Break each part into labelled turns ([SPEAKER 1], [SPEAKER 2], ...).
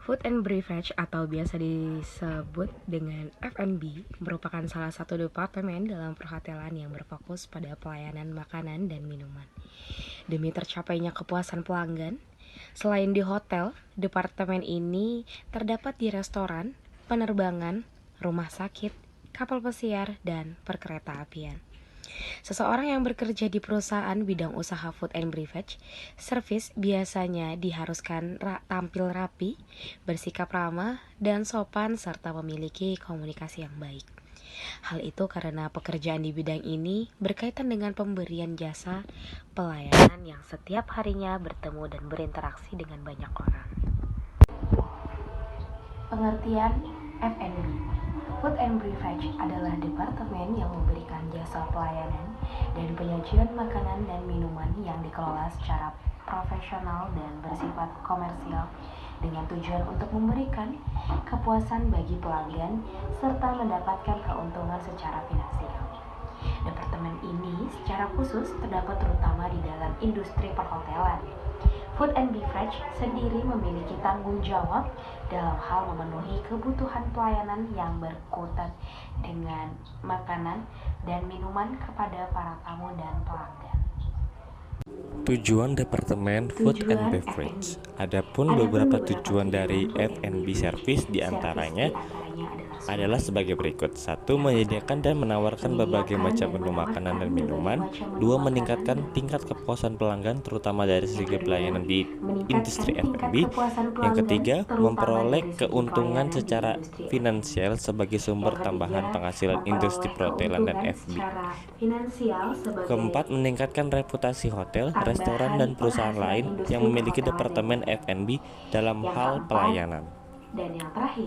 [SPEAKER 1] Food and beverage atau biasa disebut dengan F&B merupakan salah satu departemen dalam perhotelan yang berfokus pada pelayanan makanan dan minuman. Demi tercapainya kepuasan pelanggan, selain di hotel, departemen ini terdapat di restoran, penerbangan, rumah sakit, kapal pesiar, dan perkereta-apian. Seseorang yang bekerja di perusahaan bidang usaha food and beverage service biasanya diharuskan tampil rapi, bersikap ramah, dan sopan serta memiliki komunikasi yang baik. Hal itu karena pekerjaan di bidang ini berkaitan dengan pemberian jasa pelayanan yang setiap harinya bertemu dan berinteraksi dengan banyak orang. Pengertian F&B. Food and Beverage adalah departemen yang memberikan jasa pelayanan dan penyajian makanan dan minuman yang dikelola secara profesional dan bersifat komersial dengan tujuan untuk memberikan kepuasan bagi pelanggan serta mendapatkan keuntungan secara finansial. Departemen ini secara khusus terdapat terutama di dalam industri perhotelan. Food and Beverage sendiri memiliki tanggung jawab dalam hal memenuhi kebutuhan pelayanan yang berkutat dengan makanan dan minuman kepada para tamu dan pelanggan.
[SPEAKER 2] Tujuan Departemen Food and Beverage. Adapun beberapa tujuan dari F&B Service diantaranya adalah sebagai berikut. 1. Menyediakan dan menawarkan berbagai macam menu makanan dan minuman. 2. Meningkatkan tingkat kepuasan pelanggan terutama dari segi pelayanan di industri F&B. Yang ketiga, memperoleh keuntungan secara finansial sebagai sumber tambahan penghasilan industri perhotelan dan F&B. Keempat, meningkatkan reputasi hotel, restoran, dan perusahaan lain yang memiliki departemen F&B dalam hal pelayanan.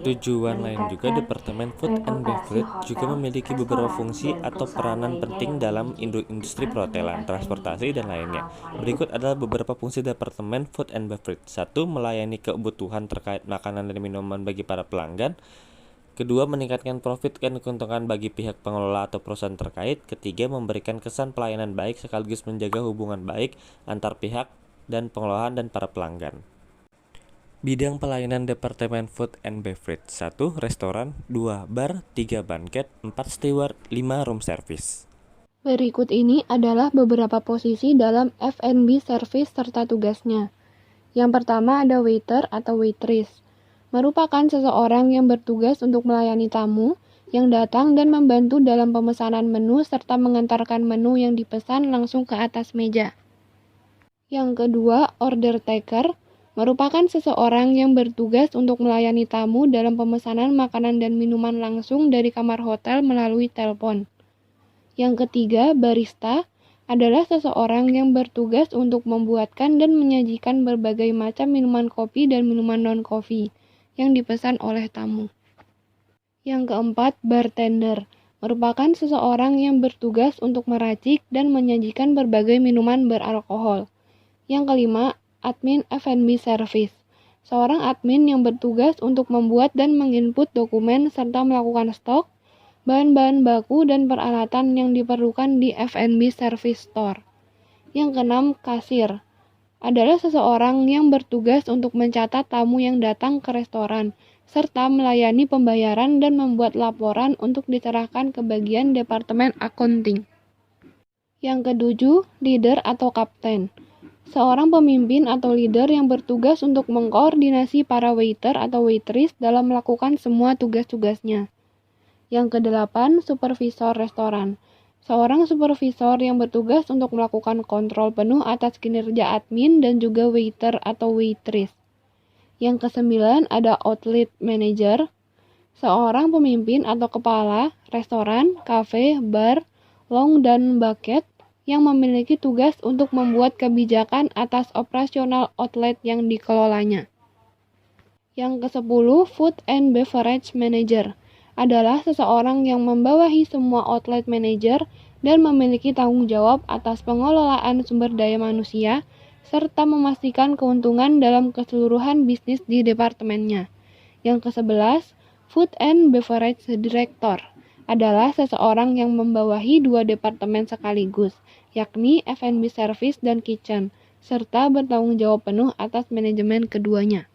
[SPEAKER 2] Tujuan lain juga Departemen Food and Beverage juga memiliki beberapa fungsi atau peranan penting dalam industri perhotelan, transportasi, dan lainnya. Berikut adalah beberapa fungsi Departemen Food and Beverage. 1. Melayani kebutuhan terkait makanan dan minuman bagi para pelanggan. Kedua, meningkatkan profit dan keuntungan bagi pihak pengelola atau perusahaan terkait. Ketiga, memberikan kesan pelayanan baik sekaligus menjaga hubungan baik antar pihak dan pengelola dan para pelanggan. Bidang pelayanan Departemen Food and Beverage. 1. Restoran. 2. Bar. 3. Banket. 4. Steward. 5. Room service.
[SPEAKER 3] Berikut ini adalah beberapa posisi dalam F&B service serta tugasnya. Yang pertama ada waiter atau waitress. Merupakan seseorang yang bertugas untuk melayani tamu yang datang dan membantu dalam pemesanan menu serta mengantarkan menu yang dipesan langsung ke atas meja. Yang kedua, order taker. Merupakan seseorang yang bertugas untuk melayani tamu dalam pemesanan makanan dan minuman langsung dari kamar hotel melalui telepon. Yang ketiga, barista adalah seseorang yang bertugas untuk membuatkan dan menyajikan berbagai macam minuman kopi dan minuman non-kopi yang dipesan oleh tamu. Yang keempat, bartender merupakan seseorang yang bertugas untuk meracik dan menyajikan berbagai minuman beralkohol. Yang kelima, admin F&B service. Seorang admin yang bertugas untuk membuat dan menginput dokumen serta melakukan stok, bahan-bahan baku dan peralatan yang diperlukan di F&B service store. Yang keenam, kasir. Adalah seseorang yang bertugas untuk mencatat tamu yang datang ke restoran, serta melayani pembayaran dan membuat laporan untuk diserahkan ke bagian Departemen Accounting. Yang ketujuh, leader atau kapten. Seorang pemimpin atau leader yang bertugas untuk mengkoordinasi para waiter atau waitress dalam melakukan semua tugas-tugasnya. Yang kedelapan, supervisor restoran. Seorang supervisor yang bertugas untuk melakukan kontrol penuh atas kinerja admin dan juga waiter atau waitress. Yang kesembilan, ada outlet manager. Seorang pemimpin atau kepala restoran, kafe, bar, lounge, dan buket yang memiliki tugas untuk membuat kebijakan atas operasional outlet yang dikelolanya. Yang ke-10, Food and Beverage Manager adalah seseorang yang membawahi semua outlet manager dan memiliki tanggung jawab atas pengelolaan sumber daya manusia serta memastikan keuntungan dalam keseluruhan bisnis di departemennya. Yang ke-11, Food and Beverage Director adalah seseorang yang membawahi dua departemen sekaligus, yakni F&B Service dan Kitchen, serta bertanggung jawab penuh atas manajemen keduanya.